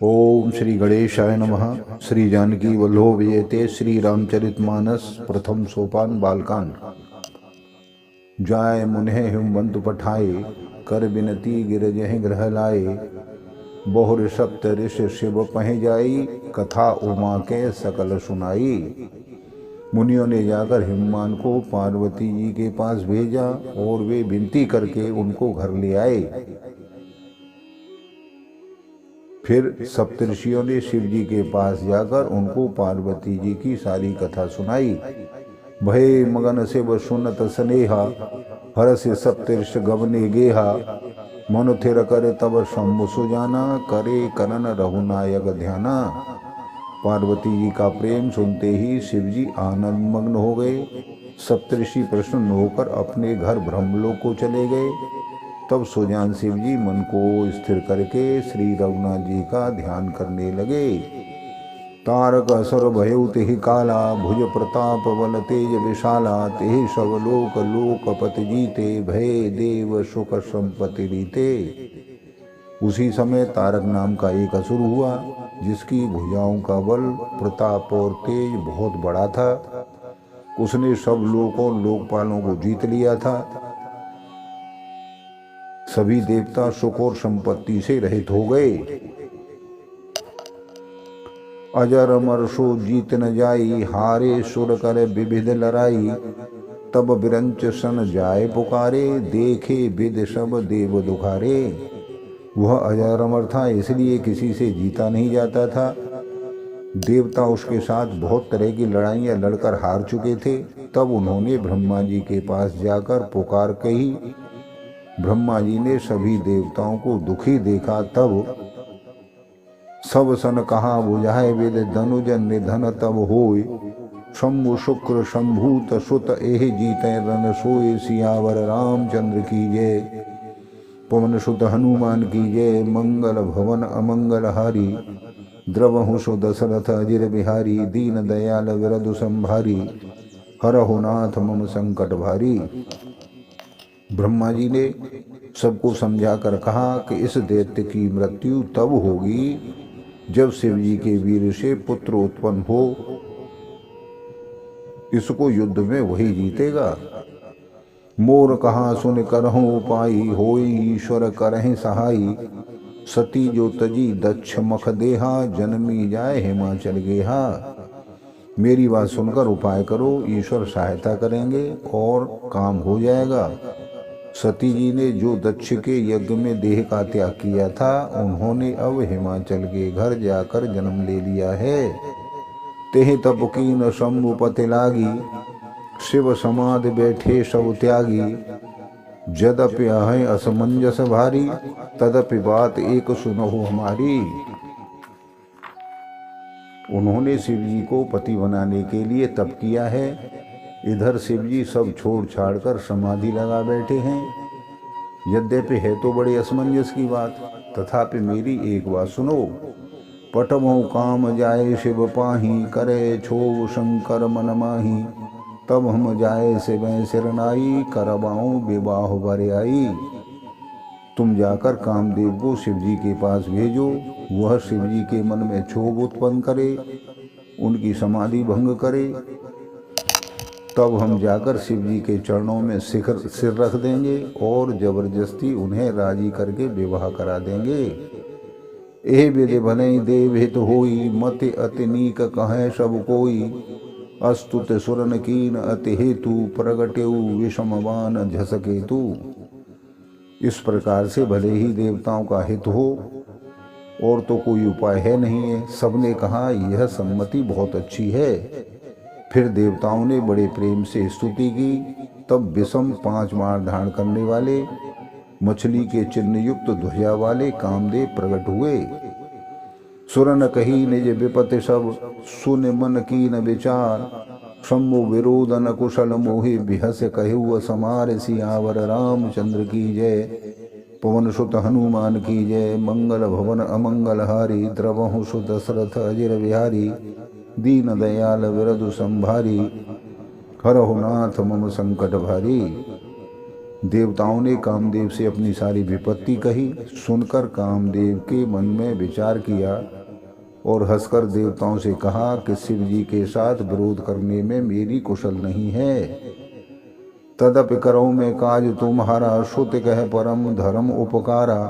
ओम श्री गणेशाय नमः। श्री जानकी वल्लभ विजयते श्री रामचरितमानस प्रथम सोपान बालकांड। जाय मुन्हे हिमवंत पठाए, कर बिनती गिरजहि ग्रह लाए। बहुर सप्त ऋष शिव पह जाई, कथा उमा के सकल सुनाई। मुनियों ने जाकर हिमवान को पार्वती जी के पास भेजा और वे विनती करके उनको घर ले आए। फिर सप्तऋषियों ने शिव जी के पास जाकर उनको पार्वती जी की सारी कथा सुनाई। भय मगन शिव सुनत स्नेहा, हरस सप्तऋष गवने गेहा। मनु थिर कर तब शंभु सुजाना, करे कनन रघुनायक ध्याना। पार्वती जी का प्रेम सुनते ही शिव जी आनंद मग्न हो गए। सप्तऋषि प्रसन्न होकर अपने घर ब्रह्मलोक को चले गए। तब सुजान शिव जी मन को स्थिर करके श्री रघुनाथ जी का ध्यान करने लगे। तारक असुर भयउ तेहि काला, भुज प्रताप बल तेज विशाला। तेहि सब लोक लोकपति जीते, भय देव सुख संपत्ति रीते। उसी समय तारक नाम का एक असुर हुआ, जिसकी भुजाओं का बल प्रताप और तेज बहुत बड़ा था। उसने सब लोकों लोकपालों को जीत लिया था। सभी देवता सुख और संपत्ति से रहित हो गए। अजर अमर सो जीत न जाई, हारे सुर कर विविध लड़ाई। तब बिरंच सन जाए पुकारे, देखे विद सब देव दुखारे। वह अजर अमर था, इसलिए किसी से जीता नहीं जाता था। देवता उसके साथ बहुत तरह की लड़ाइयाँ लड़कर हार चुके थे। तब उन्होंने ब्रह्मा जी के पास जाकर पुकार कही। ब्रह्मा जी ने सभी देवताओं को दुखी देखा। तब सब सन कहा बुझाए, वेद धनुज निधन तब होय। शंभु शुक्र शंभूत सुत एह जीते रन सोए। सियावर रामचंद्र की जय, पवन सुत हनुमान की जय। मंगल भवन अमंगल हारी, द्रवहु सु दशरथ अजिर बिहारी। दीन दयाल विरधु संभारी, हरहु नाथ मम संकट भारी। ब्रह्मा जी ने सबको समझाकर कहा कि इस दैत्य की मृत्यु तब होगी जब शिव जी के वीर से पुत्र उत्पन्न हो। इसको युद्ध में वही जीतेगा। मोर कहा सुन करहु उपाई, होई ईश्वर करहि सहाई। सती जो तजी दक्ष मख देहा, जन्मी जाए हिमाचल गेहा। मेरी बात सुनकर उपाय करो, ईश्वर सहायता करेंगे और काम हो जाएगा। सती जी ने जो दक्ष के यज्ञ में देह का त्याग किया था, उन्होंने अब हिमाचल के घर जाकर जन्म ले लिया है। तेहि तप कीन शंभु पति लागी, शिव समाधि बैठे सब त्यागी। जदपि है असमंजस भारी, तदपि बात एक सुनहु हमारी। उन्होंने शिव जी को पति बनाने के लिए तप किया है। इधर शिव जी सब छोड़ छाड़ कर समाधि लगा बैठे हैं। यद्यपि है तो बड़े असमंजस की बात, तथापि मेरी एक बात सुनो। पटमो काम जाए शिव पाही, करे छो शंकर मन माही। तब हम जाए शिव सिरनाई, करबाऊं विवाह बर आई। तुम जाकर कामदेव को शिव जी के पास भेजो। वह शिव जी के मन में क्षोभ उत्पन्न करे, उनकी समाधि भंग करे। तब हम जाकर शिव जी के चरणों में सिर रख देंगे और जबरदस्ती उन्हें राजी करके विवाह करा देंगे। एह विधि भले देव हित होई, मति अति नीक कहे सब कोई। अस्तुत सुरन कीन अति हेतु, प्रगटेउ विषमवान झसकेतु। इस प्रकार से भले ही देवताओं का हित हो, और तो कोई उपाय है नहीं है। सबने कहा यह सम्मति बहुत अच्छी है। फिर देवताओं ने बड़े प्रेम से स्तुति की। तब विषम 5 बाण धारण करने वाले, मछली के चिन्ह युक्त ध्वजा वाले कामदेव प्रकट हुए। सुरन कही निज विपति सब, सुन मन कीन विचार। शंभु विरोध न कुशल मोहि, बिहस कहु समार। सियावर रामचंद्र की जय, पवन सुत हनुमान की जय। मंगल भवन अमंगल हारी, द्रवहु सु दशरथ अजिर बिहारी। दीन दयाल विरधु संभारी, हरहु नाथ मम संकट भारी। देवताओं ने कामदेव से अपनी सारी विपत्ति कही। सुनकर कामदेव के मन में विचार किया और हंसकर देवताओं से कहा कि शिव जी के साथ विरोध करने में मेरी कुशल नहीं है। तदपि करऊ में काज तुम्हारा, श्रुति कह परम धर्म उपकारा।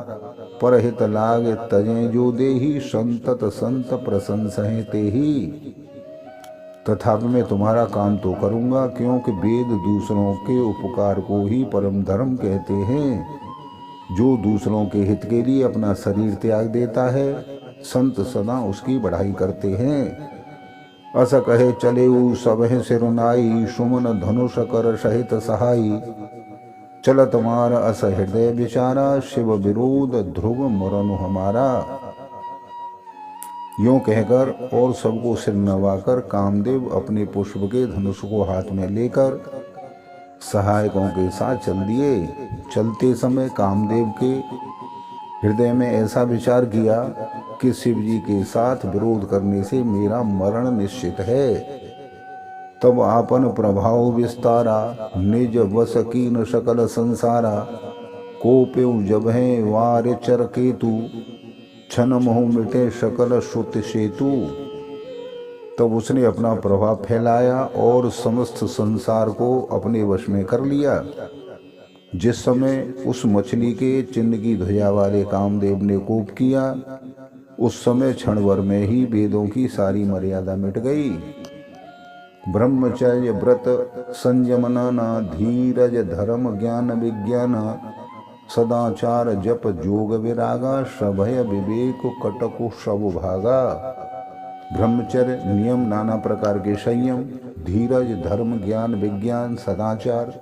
परहित लाग तजें जो देही, संतत संत प्रशंसहें तेहि। तथापि मैं तुम्हारा काम तो करूँगा, क्योंकि वेद दूसरों के उपकार को ही परम धर्म कहते हैं। जो दूसरों के हित के लिए अपना शरीर त्याग देता है, संत सदा उसकी बढ़ाई करते हैं। अस कहे चले सबह सिरुनाई, सुमन धनुष कर सहित सहाई। चलत मार अस हृदय विचारा, शिव विरोध ध्रुव मरनु हमारा। यूं कहकर और सबको सिर नवाकर कामदेव अपने पुष्प के धनुष को हाथ में लेकर सहायकों के साथ चल दिए। चलते समय कामदेव के हृदय में ऐसा विचार किया कि शिव जी के साथ विरोध करने से मेरा मरण निश्चित है। तब आपन प्रभाव विस्तारा, निज वस कीन सकल संसारा। कोप्यु जब है वार चर केतु, छन मोह मिटे सकल श्रुति सेतु। तब उसने अपना प्रभाव फैलाया और समस्त संसार को अपने वश में कर लिया। जिस समय उस मछली के चिन्ह की ध्वजा वाले कामदेव ने कोप किया, उस समय क्षण भर में ही वेदों की सारी मर्यादा मिट गई। ब्रह्मचर्य व्रत संयमना, धीरज धर्म ज्ञान विज्ञान। सदाचार जप जोग विरागा, सभय विवेक कटकु सब भागा। ब्रह्मचर्य नियम नाना प्रकार के संयम, धीरज धर्म ज्ञान विज्ञान सदाचार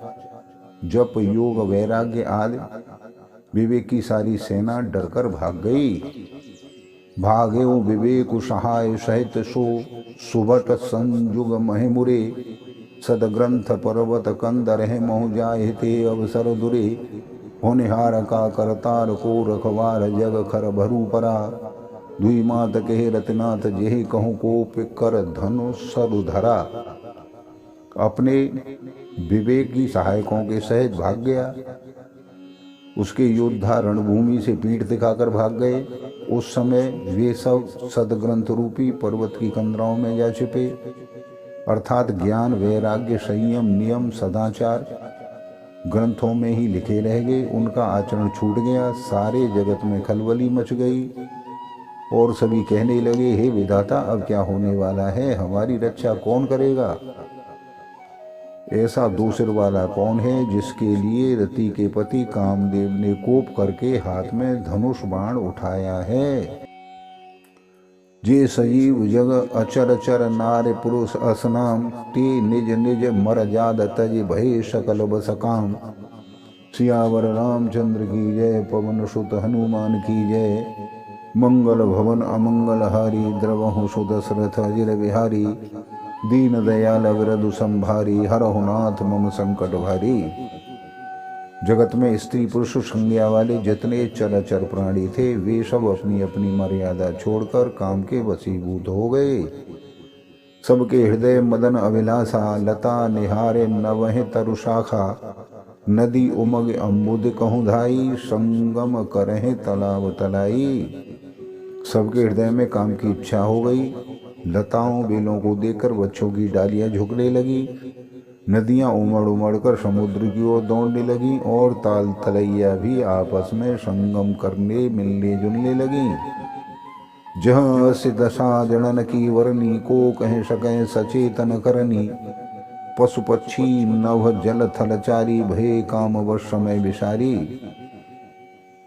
जप योग वैराग्य आदि विवेक की सारी सेना डरकर भाग गई। भागे विवेक सहाय सहित सो, सुभट संयुग महिमुरे। सदग्रंथ पर्वत कंद रहे मोह जाए ते अवसर दुरे। होनिहार का करतार को रखवार, जग खर भरू परा। दुई मात कहे रतनाथ, जेहि कहूँ को पिकर धनु सरु धरा। अपने विवेक की सहायकों के सहित भाग गया। उसके योद्धा रणभूमि से पीठ दिखाकर भाग गए। उस समय वे सब सदग्रंथ रूपी पर्वत की कंदराओं में जा छिपे, अर्थात ज्ञान वैराग्य संयम नियम सदाचार ग्रंथों में ही लिखे रह गए। उनका आचरण छूट गया। सारे जगत में खलबली मच गई और सभी कहने लगे, हे विधाता, अब क्या होने वाला है? हमारी रक्षा कौन करेगा? ऐसा दो सिर वाला कौन है जिसके लिए रति के पति कामदेव ने कोप करके हाथ में धनुष बाण उठाया है? जे सजीव जग अचर चर नार पुरुष असनाम। ते निज निज मर जाद तज भय सकल बस काम। सियावर रामचंद्र की जय, पवन सुत हनुमान की जय। मंगल भवन अमंगल हारी, द्रवहु सुदशरथ अजिर बिहारी। दीन दयाल विरधु संभारी, हरहु नाथ मम संकट भारी। जगत में स्त्री पुरुष संज्ञा वाले जितने चराचर प्राणी थे, वे सब अपनी अपनी मर्यादा छोड़कर काम के वशीभूत हो गए। सबके हृदय मदन अभिलाषा, लता निहारे नवह तरु शाखा। नदी उमग अम्बुद कहूँ धाई, संगम करें तालाब तलाई। सबके हृदय में काम की इच्छा हो गई। लताओं बेलों को देखकर वृक्षों की डालियां झुकने लगी। नदियां उमड़ उमड़ कर समुद्र की ओर दौड़ने लगीं और ताल तलैया भी आपस में संगम करने मिलने जुलने लगीं। जहाँ से दशा जनन की वरनी, को कह सकें सचेतन करनी। पशु पक्षी नभ जल थलचारी, भय काम वश समय विसारी।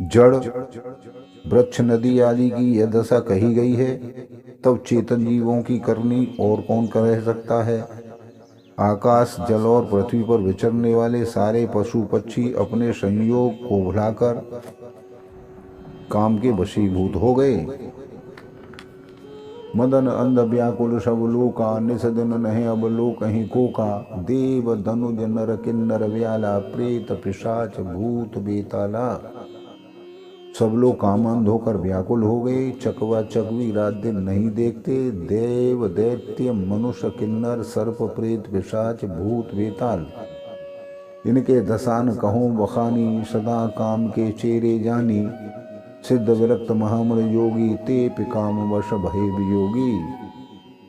जड़ वृक्ष नदी आदि की यह दशा कही गई है, तब चेतन जीवों की करनी और कौन कह सकता है? आकाश जल और पृथ्वी पर विचरने वाले सारे पशु पक्षी अपने संयोग को भुलाकर काम के वशीभूत हो गए। मदन अंध व्याकुल सब लोका, निस दिन नहीं अब लोक कहीं कोका। देव धनुज नर किन्नर व्याला, प्रेत पिशाच भूत बेताला। सब लोग कामंध होकर व्याकुल हो गए। चकवा चकवी रात दिन नहीं देखते। देव दैत्य मनुष्य किन्नर सर्प प्रेत पिशाच भूत बेताल इनके दसान कहो बखानी, सदा काम के चेरे जानी। सिद्ध विरक्त महामुनि योगी, ते काम वश भय वियोगी।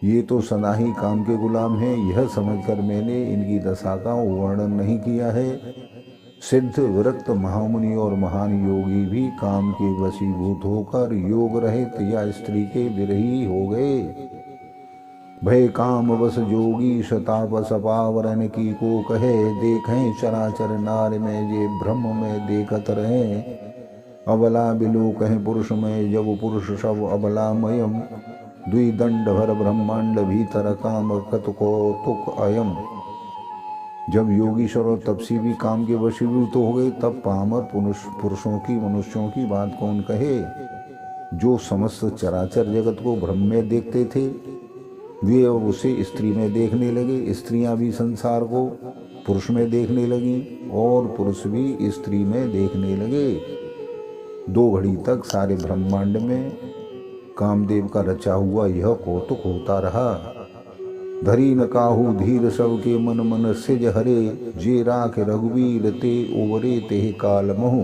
ये तो सदा ही काम के गुलाम हैं, यह समझकर मैंने इनकी दशा का वर्णन नहीं किया है। सिद्ध विरक्त महामुनि और महान योगी भी काम के वशीभूत होकर योग रहित या स्त्री के विरही हो गए। भय काम बस जोगी, शतापस पावरन की को कहे। देखें चराचर नार में, जे ब्रह्म में देखत रहे। अबला बिलो कहें पुरुष में, जब पुरुष सब अबलामयम। द्विदंड भर ब्रह्मांड भीतर काम कतको तुक अयम। जब योगीश्वर और तपसी भी काम के वशीभूत हो गए, तब पामर पुरुषों की मनुष्यों की बात कौन कहे। जो समस्त चराचर जगत को ब्रह्म में देखते थे, वे अब उसे स्त्री में देखने लगे। स्त्रियां भी संसार को पुरुष में देखने लगी और पुरुष भी स्त्री में देखने लगे। 2 घड़ी तक सारे ब्रह्मांड में कामदेव का रचा हुआ यह कौतुक होता रहा। धरी न काहू धीर सबके मन, मन सिज हरे। जे राख रघुवीर, ते ओवरे तेह काल मोह।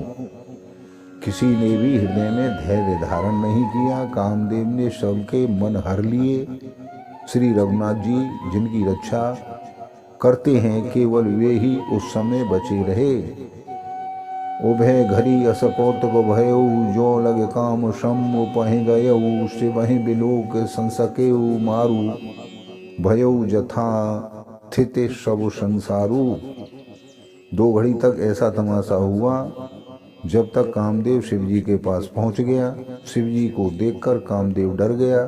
किसी ने भी हृदय में धैर्य धारण नहीं किया। कामदेव ने सबके मन हर लिए। श्री रघुनाथ जी जिनकी रक्षा करते हैं, केवल वे ही उस समय बचे रहे। उभय घरी अस कौतुक भयऊ, जो लगे काम शम पहि गयऊ। शिवहि बिलोक संसकेऊ मारू, भयऊ जथा थित सब संसारू। 2 घड़ी तक ऐसा तमाशा हुआ, जब तक कामदेव शिवजी के पास पहुंच गया। शिवजी को देखकर कामदेव डर गया।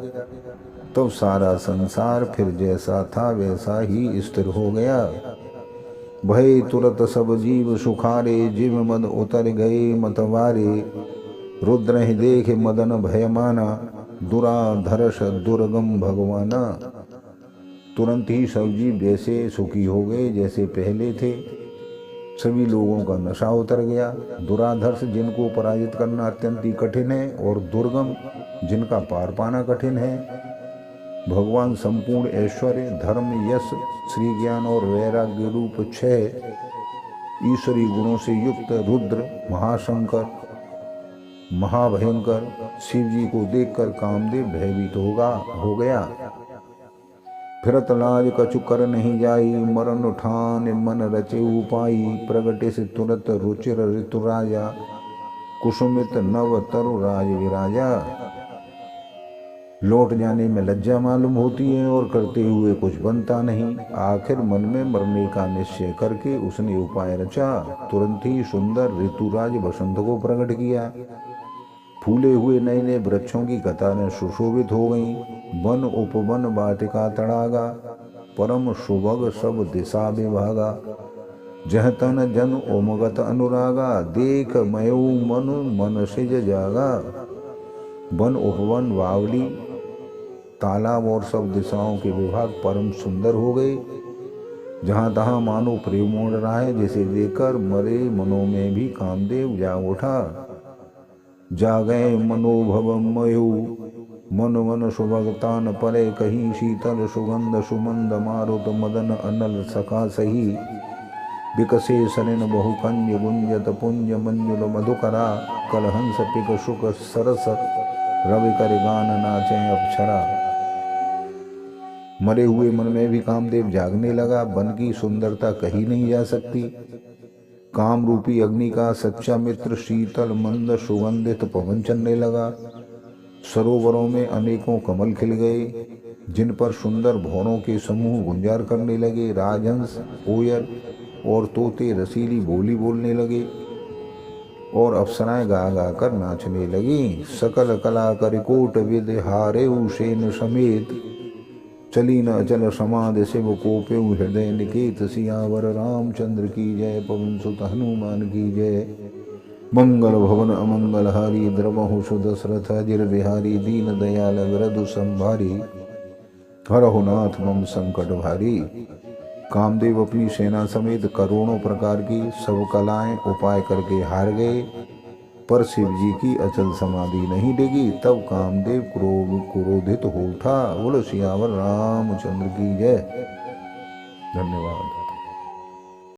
तब सारा संसार फिर जैसा था वैसा ही स्थिर हो गया। भय तुरत सब जीव सुखारे, जिव मद उतर गए मतवारे। रुद्र ही देख मदन भयमाना, दुराधर्ष दुर्गम भगवाना। तुरंत ही सब जीव जैसे सुखी हो गए जैसे पहले थे। सभी लोगों का नशा उतर गया। दुराधर्ष जिनको पराजित करना अत्यंत ही कठिन है, और दुर्गम जिनका पार पाना कठिन है। भगवान संपूर्ण ऐश्वर्य, धर्म, यश, श्री ज्ञान और वैराग्य रूप 6 ईश्वरी गुणों से युक्त रुद्र, महाशंकर, महाभयंकर शिव जी को देखकर कामदेव भयभीत हो गया। फिरत लाज कछु कर नहीं जाई, मरण उठान मन रचे उपाई। प्रगटे से तुरंत रुचिर ऋतुराजा, कुसुमित नव तरु राज विराजा। लौट जाने में लज्जा मालूम होती है और करते हुए कुछ बनता नहीं। आखिर मन में मरने का निश्चय करके उसने उपाय रचा। तुरंत ही सुंदर ऋतुराज बसंत को प्रकट किया। फूले हुए नए नए वृक्षों की कतारें सुशोभित हो गईं। वन उपवन वाटिका तड़ागा, परम सुभग सब दिशा विभागा। जह तन जन ओमगत अनुरागा, देख मयऊ मनु मन सिज जागा। वन उपवन वावली तालाब और सब दिशाओं के विभाग परम सुंदर हो गए। जहाँ तहाँ मानो प्रेम मोड़ रहा है, जिसे देखकर मरे मनों में भी कामदेव जाग उठा। जागए मनोभव मयू, मन मन सुभगतान परे कहीं। शीतल सुगंध सुमंद मारुत मदन अनल सखा सही। विकसे सरिन बहुकंज गुंजत पुंज मंजुल मधुकरा। कलहंस पिक सुख सरस, रवि कर गान नाचे अप्सरा। मरे हुए मन में भी कामदेव जागने लगा। वन की सुंदरता कही नहीं जा सकती। काम रूपी अग्नि का सच्चा मित्र शीतल मंद सुगंधित पवन चलने लगा। सरोवरों में अनेकों कमल खिल गए, जिन पर सुंदर भौरों के समूह गुंजार करने लगे। राजहंस, कोयल और तोते रसीली बोली बोलने लगे और अप्सराएं गा गा कर नाचने लगी। सकल कला करिकोट विद हारे सेन समेत। चली न अचल समाध शिव कोपे हृदय निकेत। सियावर रामचंद्र की जय, पवन सुत हनुमान की जय। मंगल भवन अमंगल हारी, द्रवहु सुदशरथ अजिर बिहारी। दीन दयाल वरदु संभारी, हरहु नाथ मम संकट भारी। कामदेव अपनी सेना समेत करोड़ों प्रकार की सब कलाएं उपाय करके हार गए, पर शिव जी की अचल समाधि नहीं डिगी। तब कामदेव क्रोधित हो उठा। बोलो सियावर रामचंद्र की जय। धन्यवाद।